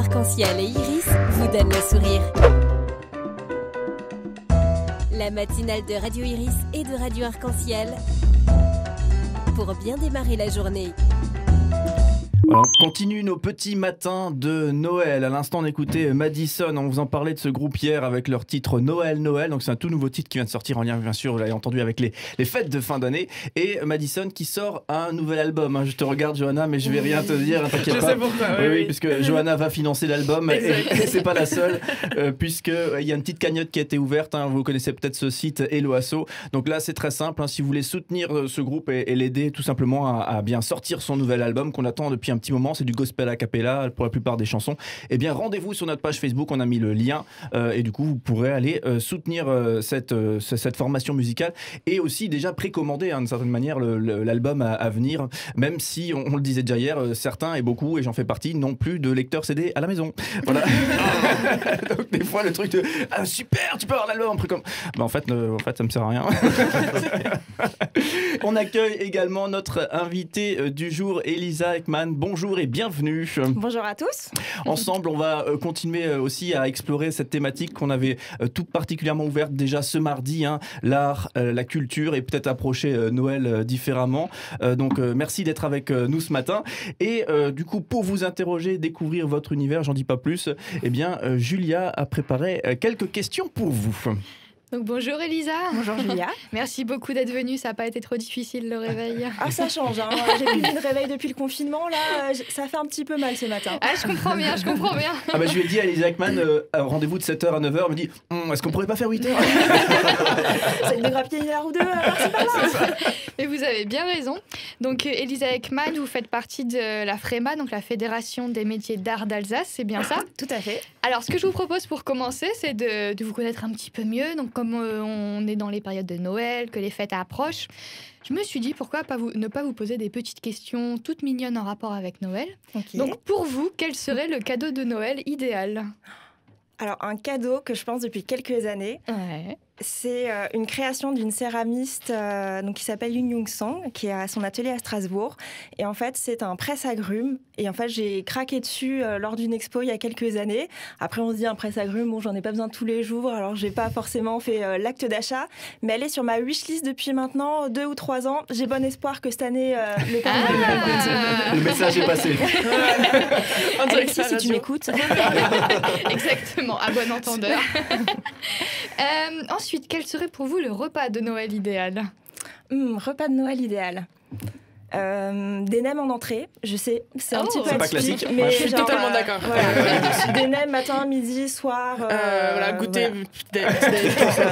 Arc-en-Ciel et Iris vous donnent le sourire. La matinale de Radio Iris et de Radio Arc-en-Ciel pour bien démarrer la journée. Voilà, on continue nos petits matins de Noël. À l'instant, on écoutait Madison. On vous en parlait de ce groupe hier avec leur titre Noël, Noël. Donc, c'est un tout nouveau titre qui vient de sortir en lien, bien sûr, vous l'avez entendu, avec les fêtes de fin d'année. Et Madison qui sort un nouvel album. Je te regarde, Johanna, mais je vais rien te dire. T'inquiète pas. Je sais pourquoi. Oui, puisque Johanna va financer l'album. Et c'est pas la seule, puisqu'il y a une petite cagnotte qui a été ouverte. Vous connaissez peut-être ce site Helloasso. Donc là, c'est très simple. Si vous voulez soutenir ce groupe et l'aider tout simplement à bien sortir son nouvel album qu'on attend depuis un petit moment, c'est du gospel a cappella pour la plupart des chansons, eh bien rendez-vous sur notre page Facebook, on a mis le lien et du coup vous pourrez aller soutenir cette formation musicale et aussi déjà précommander d'une certaine manière l'album à venir, même si on le disait déjà hier, certains et beaucoup, et j'en fais partie, n'ont plus de lecteur CD à la maison. Voilà. Donc des fois le truc de super, tu peux avoir l'album, comme en fait ça me sert à rien. On accueille également notre invitée du jour, Elisa Ekman. Bonjour et bienvenue. Bonjour à tous. Ensemble, on va continuer aussi à explorer cette thématique qu'on avait tout particulièrement ouverte déjà ce mardi, l'art, la culture et peut-être approcher Noël différemment. Donc merci d'être avec nous ce matin. Et du coup, pour vous interroger, découvrir votre univers, j'en dis pas plus, eh bien Julia a préparé quelques questions pour vous. Donc bonjour Elisa. Bonjour Julia. Merci beaucoup d'être venue, ça n'a pas été trop difficile le réveil. Ah ça change, j'ai plus vu de réveil depuis le confinement, là ça fait un petit peu mal ce matin. Ah je comprends bien. Ah bah je lui ai dit à Elisa Ekman, rendez-vous de 7h à 9h, elle me dit est-ce qu'on pourrait pas faire 8h? Ça une grappiller une heure ou deux, c'est pas là. Mais vous avez bien raison. Donc Elisa Ekman, vous faites partie de la FREMA, donc la Fédération des métiers d'art d'Alsace, c'est bien ça? Tout à fait. Alors ce que je vous propose pour commencer, c'est de vous connaître un petit peu mieux. Donc comme on est dans les périodes de Noël, que les fêtes approchent, je me suis dit pourquoi ne pas vous poser des petites questions toutes mignonnes en rapport avec Noël. Okay. Donc pour vous, quel serait le cadeau de Noël idéal? Alors un cadeau que je pense depuis quelques années, c'est une création d'une céramiste qui s'appelle Yun Young Song, qui a son atelier à Strasbourg. Et en fait, c'est un presse-agrumes. Et en fait, j'ai craqué dessus lors d'une expo il y a quelques années. Après, on se dit un presse-agrumes, bon, j'en ai pas besoin tous les jours, alors j'ai pas forcément fait l'acte d'achat. Mais elle est sur ma wishlist depuis maintenant 2 ou 3 ans. J'ai bon espoir que cette année, le Père Le message est passé. Alexis, si tu m'écoutes. Exactement, à bon entendeur. Ensuite, quel serait pour vous le repas de Noël idéal? Repas de Noël idéal. Des nems en entrée, je sais, c'est un petit peu c'est pas atypique, classique. mais Je suis totalement d'accord. Voilà. Des nems matin, midi, soir. Goûter, voilà.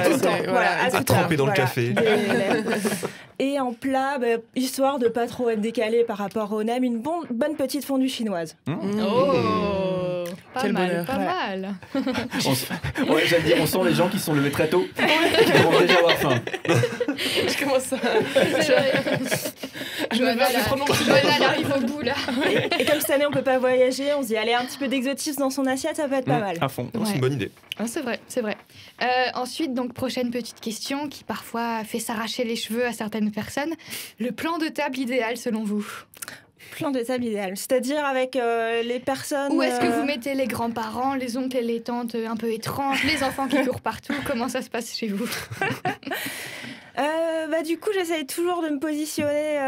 Tout le temps. Voilà, à tremper dans le café. Et en plat, histoire de pas trop être décalé par rapport aux nems, une bonne petite fondue chinoise. Pas mal. J'allais dire, on sent les gens qui sont levés très tôt et qui commencent déjà à avoir faim. Je commence à... Johanna arrive au bout là. Et comme cette année on peut pas voyager, on se dit allez, un petit peu d'exotisme dans son assiette, ça peut être pas mal. À fond. C'est une bonne idée. C'est vrai. Ensuite, donc prochaine petite question qui parfois fait s'arracher les cheveux à certaines personnes. Le plan de table idéal selon vous? Plan de table idéal, c'est-à-dire avec les personnes... Où est-ce que vous mettez les grands-parents, les oncles et les tantes un peu étranges, les enfants qui courent partout? Comment ça se passe chez vous? Du coup, j'essaye toujours de me positionner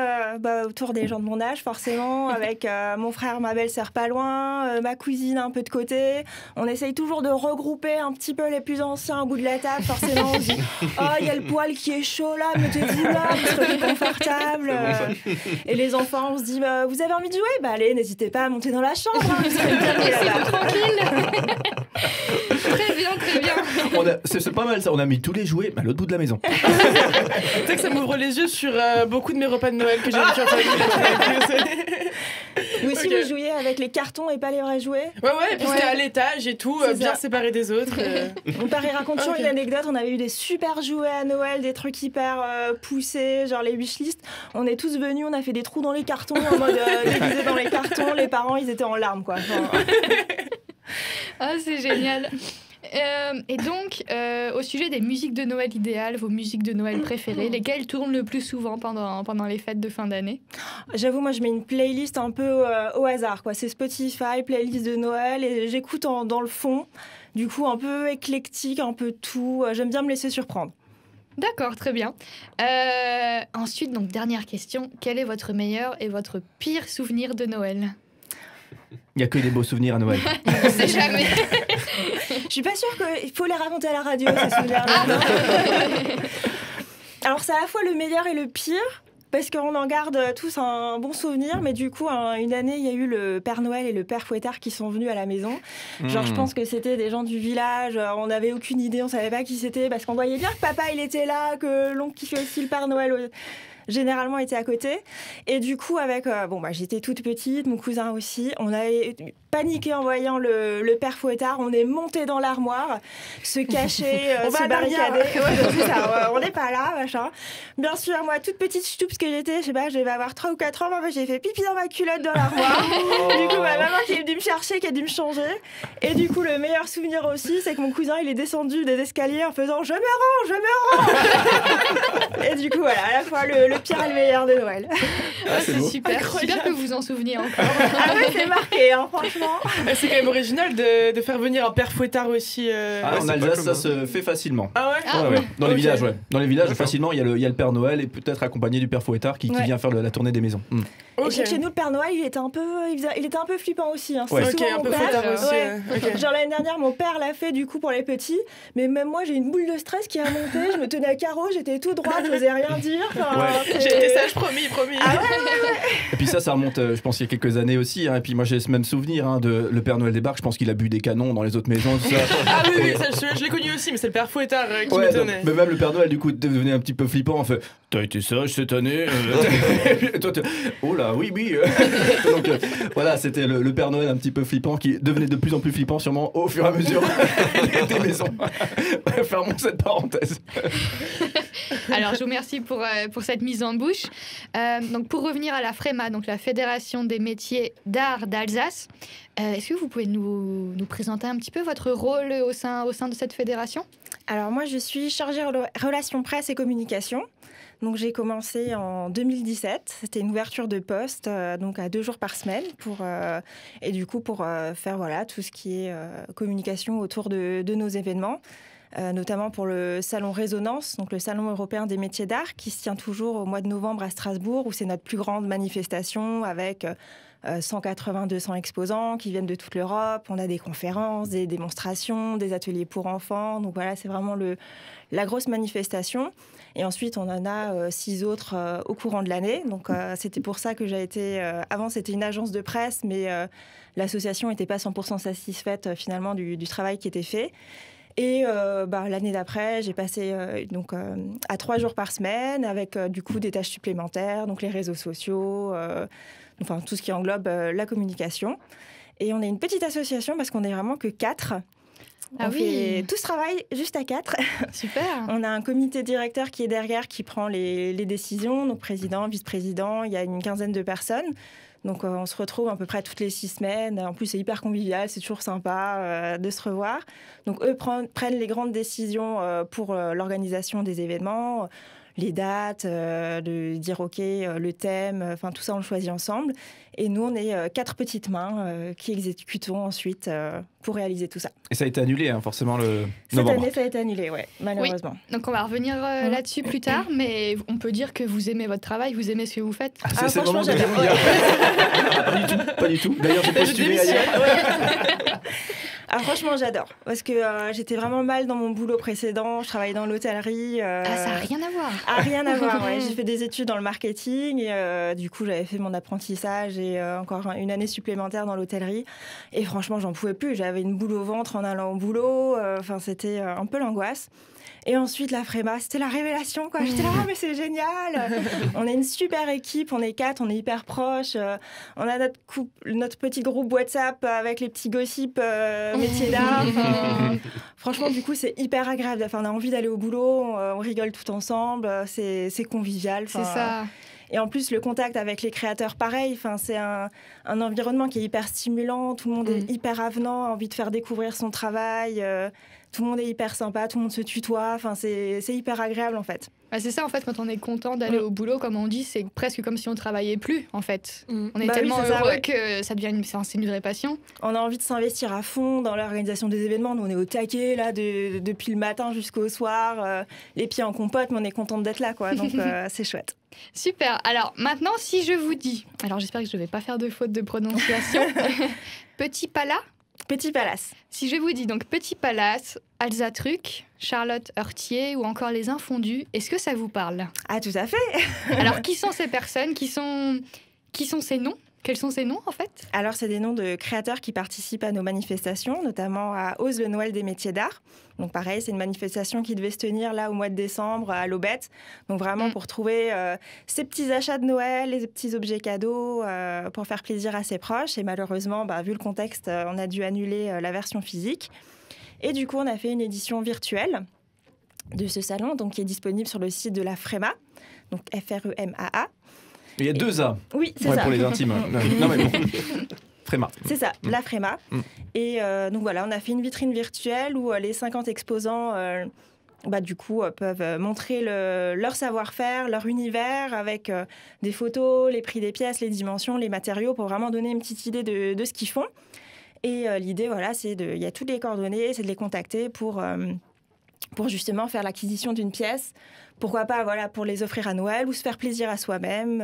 autour des gens de mon âge, forcément, avec mon frère, ma belle-sœur pas loin, ma cousine un peu de côté. On essaye toujours de regrouper un petit peu les plus anciens au bout de la table. Forcément, on se dit « Oh, il y a le poêle qui est chaud là, mettez-vous là, vous serez confortable. » Et les enfants, on se dit « Vous avez envie de jouer? Allez, n'hésitez pas à monter dans la chambre. Vous serez bien là-bas. » Tranquille. Très bien. C'est pas mal ça, on a mis tous les jouets à l'autre bout de la maison. Tu sais que ça m'ouvre les yeux sur beaucoup de mes repas de Noël que j'ai vécu en famille. Vous aussi, vous jouiez avec les cartons et pas les vrais jouets? Ouais, et puis c'était à l'étage et tout, bien séparé des autres. Mon père, il raconte toujours une anecdote. On avait eu des super jouets à Noël, des trucs hyper poussés, genre les wishlists. On est tous venus, on a fait des trous dans les cartons, en mode déguisés dans les cartons. Les parents, ils étaient en larmes, quoi. Ah, c'est génial. Et donc, au sujet des musiques de Noël idéales, vos musiques de Noël préférées, lesquelles tournent le plus souvent pendant les fêtes de fin d'année? J'avoue, moi, je mets une playlist un peu au hasard, quoi. C'est Spotify, playlist de Noël, et j'écoute dans le fond. Du coup, un peu éclectique, un peu tout. J'aime bien me laisser surprendre. D'accord, très bien. Ensuite, donc, dernière question. Quel est votre meilleur et votre pire souvenir de Noël? Il n'y a que des beaux souvenirs à Noël. On sait jamais. Je suis pas sûre qu'il faut les raconter à la radio, ces souvenirs-là. Alors, c'est à la fois le meilleur et le pire, parce qu'on en garde tous un bon souvenir, mais du coup, une année, il y a eu le Père Noël et le Père Fouettard qui sont venus à la maison. Genre, je pense que c'était des gens du village, on n'avait aucune idée, on savait pas qui c'était, parce qu'on voyait bien que papa, il était là, que l'oncle qui fait aussi le Père Noël généralement était à côté. Et du coup, j'étais toute petite, mon cousin aussi, on avait paniqué en voyant le Père Fouettard, on est monté dans l'armoire, se cacher, se barricader. C'est ça, on n'est pas là, machin. Bien sûr, moi, toute petite ch'toupe que j'étais, je devais avoir 3 ou 4 ans, j'ai fait pipi dans ma culotte dans l'armoire. Du coup, ma maman qui est venue me chercher, qui a dû me changer. Et du coup, le meilleur souvenir aussi, c'est que mon cousin, il est descendu des escaliers en faisant « Je me rends !» Et du coup, voilà, à la fois le pire et le meilleur de Noël. C'est super. Super que vous vous en souveniez encore. Ah ouais, c'est marqué, franchement. C'est quand même original de faire venir un Père Fouettard aussi. En Alsace, ça se fait facilement. Ah ouais, ouais. Dans les villages, ouais. Dans les villages, facilement, il y a le Père Noël et peut-être accompagné du Père Fouettard qui vient faire la tournée des maisons. Okay. Et chez nous, le Père Noël, il était un peu flippant aussi. Hein. Ouais. C'est un peu Fouettard aussi. Genre l'année dernière, mon père l'a fait du coup pour les petits, mais même moi, j'ai une boule de stress qui a monté. Je me tenais à carreau, j'étais tout droite, je n'osais rien dire. J'étais sage, promis. Ah ouais. Et puis ça remonte, je pense, il y a quelques années aussi. Et puis moi, j'ai ce même souvenir de le Père Noël débarque. Je pense qu'il a bu des canons dans les autres maisons. Tout ça. Ah oui, ça, je l'ai connu aussi, mais c'est le Père Fouettard qui m'étonnait. Mais même le Père Noël, du coup, devenait un petit peu flippant. En fait, t'as été sage cette année. Et toi, oh là, oui. Donc voilà, c'était le Père Noël un petit peu flippant qui devenait de plus en plus flippant, sûrement au fur et à mesure des maisons. Fermons cette parenthèse. Alors, je vous remercie pour cette mise en bouche. Donc, pour revenir à la FREMA, donc la Fédération des métiers d'art d'Alsace, est-ce que vous pouvez nous présenter un petit peu votre rôle au sein de cette fédération? Alors, moi, je suis chargée de relations presse et communication. Donc, j'ai commencé en 2017. C'était une ouverture de poste, donc à 2 jours par semaine, pour faire tout ce qui est communication autour de nos événements. Notamment pour le salon Résonance, donc le salon européen des métiers d'art, qui se tient toujours au mois de novembre à Strasbourg, où c'est notre plus grande manifestation avec 180-200 exposants qui viennent de toute l'Europe. On a des conférences, des démonstrations, des ateliers pour enfants. Donc voilà, c'est vraiment la grosse manifestation. Et ensuite, on en a 6 autres au courant de l'année. Donc c'était pour ça que j'ai été... avant, c'était une agence de presse, mais l'association n'était pas 100% satisfaite finalement du travail qui était fait. Et l'année d'après, j'ai passé à 3 jours par semaine avec du coup des tâches supplémentaires, donc les réseaux sociaux, tout ce qui englobe la communication. Et on est une petite association parce qu'on n'est vraiment que 4. On fait tout ce travail juste à 4. Super. On a un comité directeur qui est derrière, qui prend les décisions, donc président, vice-président, il y a une quinzaine de personnes. Donc on se retrouve à peu près toutes les 6 semaines. En plus, c'est hyper convivial, c'est toujours sympa de se revoir. Donc eux prennent les grandes décisions pour l'organisation des événements, les dates, de dire OK, le thème, tout ça on le choisit ensemble. Et nous, on est 4 petites mains qui exécutons ensuite pour réaliser tout ça. Et ça a été annulé, forcément, le novembre. Cette année, ça a été annulé, malheureusement. Oui. Donc on va revenir là-dessus plus tard, mais on peut dire que vous aimez votre travail, vous aimez ce que vous faites. C'est vraiment j'adore. Pas du tout. D'ailleurs, j'ai postulé ailleurs. Ah, franchement, j'adore. Parce que j'étais vraiment mal dans mon boulot précédent. Je travaillais dans l'hôtellerie. Ça n'a rien à voir. Rien à voir, ouais. J'ai fait des études dans le marketing. Et du coup, j'avais fait mon apprentissage et encore une année supplémentaire dans l'hôtellerie. Et franchement, j'en pouvais plus. J'avais une boule au ventre en allant au boulot. C'était un peu l'angoisse. Et ensuite, la FREMA, c'était la révélation, quoi. J'étais là, mais c'est génial. On est une super équipe, on est 4, on est hyper proches. On a notre petit groupe WhatsApp avec les petits gossips métiers d'art. Franchement, du coup, c'est hyper agréable. On a envie d'aller au boulot, on rigole tout ensemble, c'est convivial. C'est ça. Et en plus, le contact avec les créateurs, pareil, c'est un environnement qui est hyper stimulant, tout le monde est hyper avenant, a envie de faire découvrir son travail, tout le monde est hyper sympa, tout le monde se tutoie, c'est hyper agréable en fait. Bah c'est ça en fait, quand on est content d'aller au boulot, comme on dit, c'est presque comme si on travaillait plus en fait. On est tellement heureux que ça devient c'est une vraie passion. On a envie de s'investir à fond dans l'organisation des événements. Nous on est au taquet là, depuis le matin jusqu'au soir, les pieds en compote, mais on est contente d'être là quoi, donc c'est chouette. Super, alors maintenant si je vous dis, alors j'espère que je ne vais pas faire de faute de prononciation, Petit Palace. Petit Palace. Si je vous dis donc Petit Palace, Elsa Truc, Charlotte Heurtier ou encore Les Infondus, est-ce que ça vous parle ? Ah, tout à fait. Alors, qui sont ces personnes ? Qui sont ces noms ? Quels sont ces noms, en fait ? Alors, c'est des noms de créateurs qui participent à nos manifestations, notamment à Ose le Noël des métiers d'art. Donc, pareil, c'est une manifestation qui devait se tenir là au mois de décembre, à l'Aubette. Donc, vraiment pour trouver ces petits achats de Noël, les petits objets cadeaux, pour faire plaisir à ses proches. Et malheureusement, vu le contexte, on a dû annuler la version physique. Et du coup, on a fait une édition virtuelle de ce salon, donc qui est disponible sur le site de la FREMA, donc FREMAA. Il y a 2 A. Oui, c'est ça. Pour les intimes. Non, mais bon. FREMA. C'est ça, la FREMA. Et donc voilà, on a fait une vitrine virtuelle où les 50 exposants du coup, peuvent montrer leur savoir-faire, leur univers avec des photos, les prix des pièces, les dimensions, les matériaux pour vraiment donner une petite idée de ce qu'ils font. Et l'idée, voilà, il y a toutes les coordonnées, c'est de les contacter pour justement faire l'acquisition d'une pièce. Pourquoi pas, voilà, pour les offrir à Noël ou se faire plaisir à soi-même.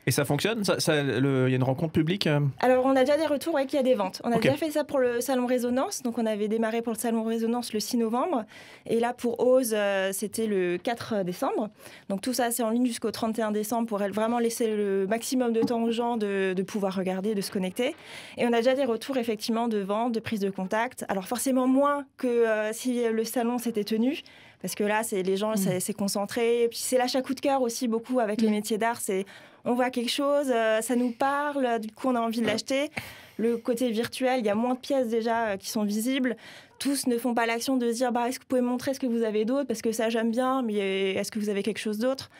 Et ça fonctionne ? Il y a une rencontre publique Alors, on a déjà des retours qu'il y a des ventes. On a déjà fait ça pour le Salon Résonance. Donc, on avait démarré pour le Salon Résonance le 6 novembre. Et là, pour Ose, c'était le 4 décembre. Donc, tout ça, c'est en ligne jusqu'au 31 décembre pour vraiment laisser le maximum de temps aux gens de pouvoir regarder, de se connecter. Et on a déjà des retours, effectivement, de vente, de prise de contact. Alors, forcément, moins que si le salon s'était tenu. Parce que là, les gens, c'est concentré. Et puis, c'est l'achat coup de cœur aussi, beaucoup, avec les métiers d'art. On voit quelque chose, ça nous parle, du coup, on a envie de l'acheter. Le côté virtuel, il y a moins de pièces déjà qui sont visibles. Tous ne font pas l'action de se dire est-ce que vous pouvez me montrer ce que vous avez d'autre ? Parce que ça, j'aime bien, mais est-ce que vous avez quelque chose d'autre ?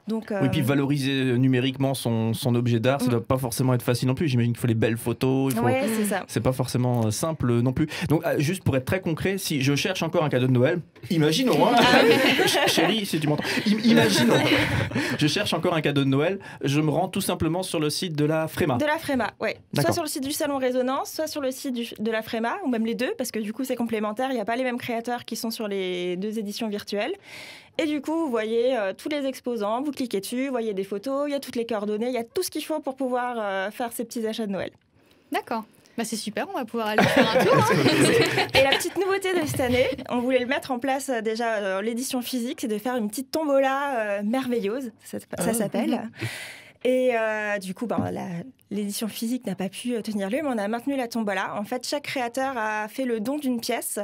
Donc, Oui, puis valoriser numériquement son objet d'art, ça ne doit pas forcément être facile non plus. J'imagine qu'il faut les belles photos. Oui, c'est ça. C'est pas forcément simple non plus. Donc, juste pour être très concret, si je cherche encore un cadeau de Noël, imaginons, chérie, si tu m'entends, imaginons, je cherche encore un cadeau de Noël, je me rends tout simplement sur le site de la FREMA. De la FREMA, oui. Soit sur le site du Salon Résonance, soit sur le site de la FREMA, ou même les deux, parce que du coup, c'est complémentaire. Il n'y a pas les mêmes créateurs qui sont sur les 2 éditions virtuelles. Et du coup, vous voyez tous les exposants, vous cliquez dessus, vous voyez des photos, il y a toutes les coordonnées, il y a tout ce qu'il faut pour pouvoir faire ces petits achats de Noël. D'accord. C'est super, on va pouvoir aller faire un tour. Et la petite nouveauté de cette année, on voulait le mettre en place déjà l'édition physique, c'est de faire une petite tombola merveilleuse, ça s'appelle. Et du coup, l'édition physique n'a pas pu tenir lieu, mais on a maintenu la tombola. En fait, chaque créateur a fait le don d'une pièce.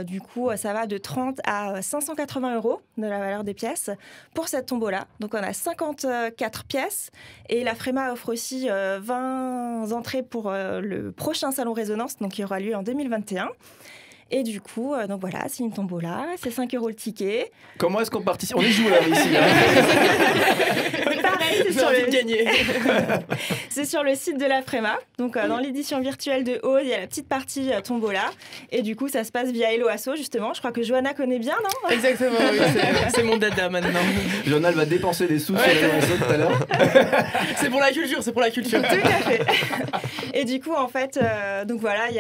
Du coup, ça va de 30 à 580 € de la valeur des pièces pour cette tombola. Donc, on a 54 pièces et la FREMA offre aussi 20 entrées pour le prochain Salon Résonance, donc qui aura lieu en 2021. Et du coup, donc voilà, c'est une tombola, c'est 5 € le ticket. Comment est-ce qu'on participe ? On est joueurs ici. Pareil, c'est sur le site de la FREMA. Donc, dans l'édition virtuelle de Aude, il y a la petite partie tombola. Et du coup, ça se passe via Hello Asso, justement. Je crois que Johanna connaît bien, non ? Exactement, oui, c'est mon dada maintenant. Johanna, elle va dépenser des sous sur Hello Asso tout à l'heure. C'est pour la culture. Tout à fait. Et du coup, en fait, donc voilà, il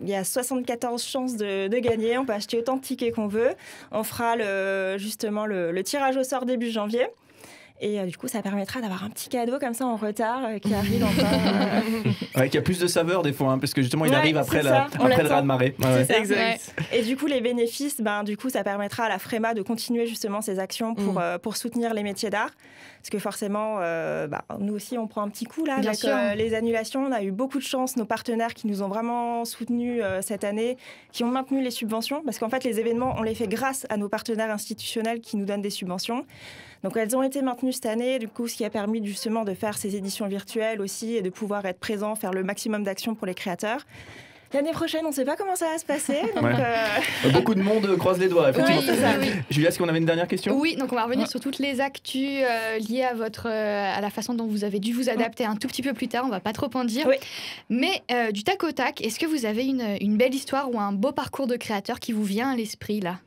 y a 74 chances de gagner. On peut acheter autant de tickets qu'on veut. On fera justement le tirage au sort début janvier. Et du coup, ça permettra d'avoir un petit cadeau comme ça en retard qui arrive encore. Qui a plus de saveur des fois, parce que justement, il arrive après le raz-de-marée. C'est ça. Exact. Et du coup, les bénéfices, du coup, ça permettra à la FREMA de continuer justement ses actions pour soutenir les métiers d'art. Parce que forcément, nous aussi, on prend un petit coup là avec les annulations. On a eu beaucoup de chance, nos partenaires qui nous ont vraiment soutenus cette année, qui ont maintenu les subventions. Parce qu'en fait, les événements, on les fait grâce à nos partenaires institutionnels qui nous donnent des subventions. Donc, elles ont été maintenues cette année, du coup, ce qui a permis justement de faire ces éditions virtuelles aussi et de pouvoir être présent, faire le maximum d'actions pour les créateurs. L'année prochaine, on ne sait pas comment ça va se passer. Donc, Beaucoup de monde croise les doigts, effectivement. Oui. Julia, est-ce qu'on avait une dernière question ? Oui, donc on va revenir sur toutes les actus liées à la façon dont vous avez dû vous adapter un tout petit peu plus tard, on va pas trop en dire. Oui. Mais du tac au tac, est-ce que vous avez une belle histoire ou un beau parcours de créateur qui vous vient à l'esprit là ?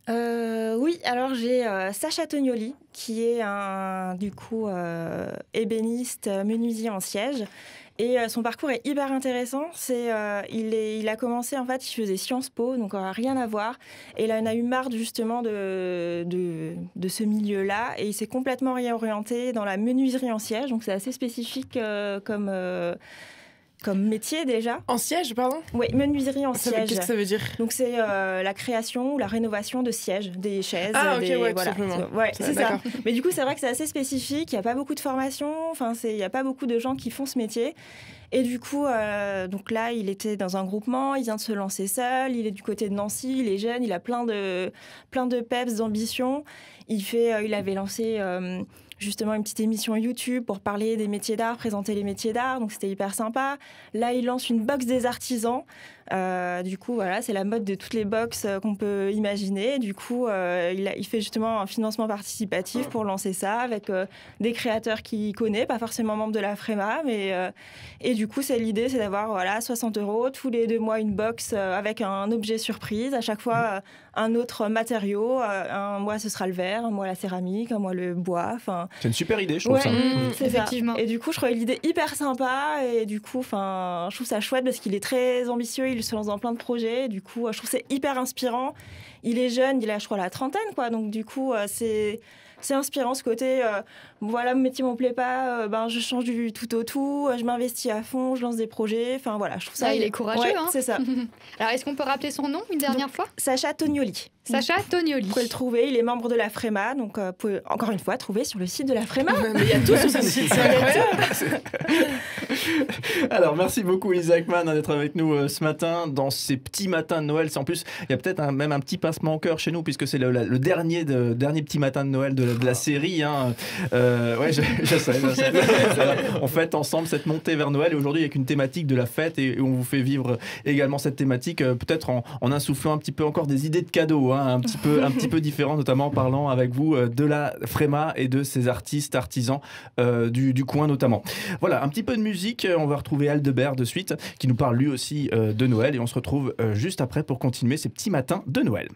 Oui, alors j'ai Sacha Tognoli, qui est ébéniste, menuisier en siège. Et son parcours est hyper intéressant. Il a commencé, en fait, il faisait Sciences Po, donc rien à voir. Et il en a eu marre justement de ce milieu-là. Et il s'est complètement réorienté dans la menuiserie en siège. Donc c'est assez spécifique comme métier déjà. En siège, pardon ? Oui, menuiserie en siège. Qu'est-ce que ça veut dire ? Donc c'est la création ou la rénovation de sièges, des chaises. Ah, ok, ouais, voilà. tout simplement. Ouais, c'est d'accord. ça. Mais du coup, c'est vrai que c'est assez spécifique. Il n'y a pas beaucoup de formation. Enfin, il n'y a pas beaucoup de gens qui font ce métier. Et du coup, donc là, il était dans un groupement. Il vient de se lancer seul. Il est du côté de Nancy. Il est jeune. Il a plein de peps, d'ambition. Il avait lancé justement une petite émission YouTube pour parler des métiers d'art, présenter les métiers d'art, donc c'était hyper sympa. Là, il lance une box des artisans. Du coup, voilà, c'est la mode de toutes les box qu'on peut imaginer. Du coup, il fait justement un financement participatif pour lancer ça avec des créateurs qu'il connaît, pas forcément membres de la FREMA, mais et du coup, l'idée, c'est d'avoir 60 € tous les 2 mois une box avec un objet surprise. À chaque fois, un autre matériau. Un mois, ce sera le verre, un mois la céramique, un mois le bois. Enfin, c'est une super idée, je trouve ça. C'est effectivement. Ça. Et du coup, je trouvais l'idée hyper sympa. Et du coup, je trouve ça chouette parce qu'il est très ambitieux. Il se lance dans plein de projets. Du coup, je trouve que c'est hyper inspirant. Il est jeune, il a, je crois, la trentaine, quoi. Donc, du coup, c'est inspirant ce côté. Voilà, mon métier ne me plaît pas. Je change du tout au tout. Je m'investis à fond. Je lance des projets. Enfin, voilà, je trouve ça. Il est courageux, ouais, hein. C'est ça. Alors, est-ce qu'on peut rappeler son nom une dernière fois ? Sacha Tognoli. Sacha Tognoli. Vous pouvez le trouver. Il est membre de la FREMA. Donc, vous pouvez encore une fois trouver sur le site de la FREMA. Mais il y a tout sur ce site, c'est incroyable. Alors, merci beaucoup, Lisa Ekman, d'être avec nous ce matin dans ces petits matins de Noël. En plus, il y a peut-être même un petit pincement au cœur chez nous, puisque c'est le dernier petit matin de Noël de la série. Hein. Ouais, je sais. On fête ensemble cette montée vers Noël. Et aujourd'hui, avec une thématique de la fête, et on vous fait vivre également cette thématique, peut-être en insufflant un petit peu encore des idées de cadeaux, hein, un petit peu différents, notamment en parlant avec vous de la FREMA et de ces artistes, artisans du coin notamment. Voilà, un petit peu de musique. On va retrouver Aldebert de suite, qui nous parle lui aussi de Noël. Et on se retrouve juste après pour continuer ces petits matins de Noël.